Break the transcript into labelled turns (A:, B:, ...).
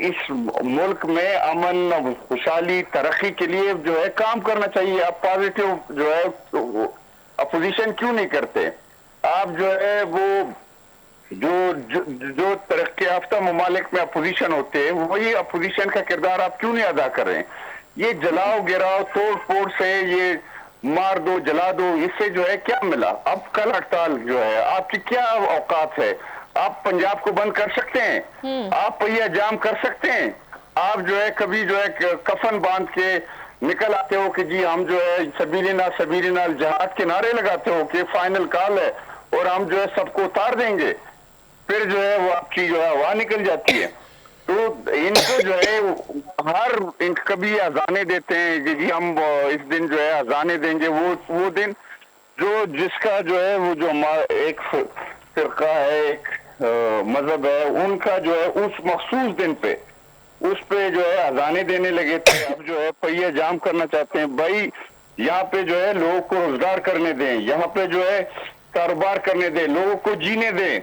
A: اس ملک میں امن خوشحالی ترقی کے لیے جو ہے کام کرنا چاہیے. آپ پازیٹیو جو ہے اپوزیشن کیوں نہیں کرتے؟ آپ جو ہے وہ جو ترقی یافتہ ممالک میں اپوزیشن ہوتے ہیں وہی اپوزیشن کا کردار آپ کیوں نہیں ادا کر رہے ہیں؟ یہ جلاؤ گراؤ توڑ پھوڑ سے، یہ مار دو جلا دو، اس سے جو ہے کیا ملا؟ اب کل ہڑتال جو ہے آپ کی کیا اوقات ہے؟ آپ پنجاب کو بند کر سکتے ہیں؟ آپ پہیا جام کر سکتے ہیں؟ آپ جو ہے کبھی جو ہے کفن باندھ کے نکل آتے ہو کہ جی ہم جو ہے سبیلنا جہاد کے نعرے لگاتے ہو کہ فائنل کال ہے اور ہم جو ہے سب کو اتار دیں گے، پھر جو ہے وہ آپ کی جو ہے ہوا نکل جاتی ہے. تو ان کو جو ہے کبھی اذانے دیتے ہیں کہ جی ہم اس دن جو ہے اذانے دیں گے، وہ دن جس کا جو ہے وہ جو ایک فرقہ ہے، ایک مذہب ہے، ان کا جو ہے اس مخصوص دن پہ اس پہ جو ہے اذانے دینے لگے تھے. اب جو ہے پہیہ جام کرنا چاہتے ہیں. بھائی یہاں پہ جو ہے لوگوں کو روزگار کرنے دیں، یہاں پہ جو ہے کاروبار کرنے دیں، لوگوں کو جینے دیں.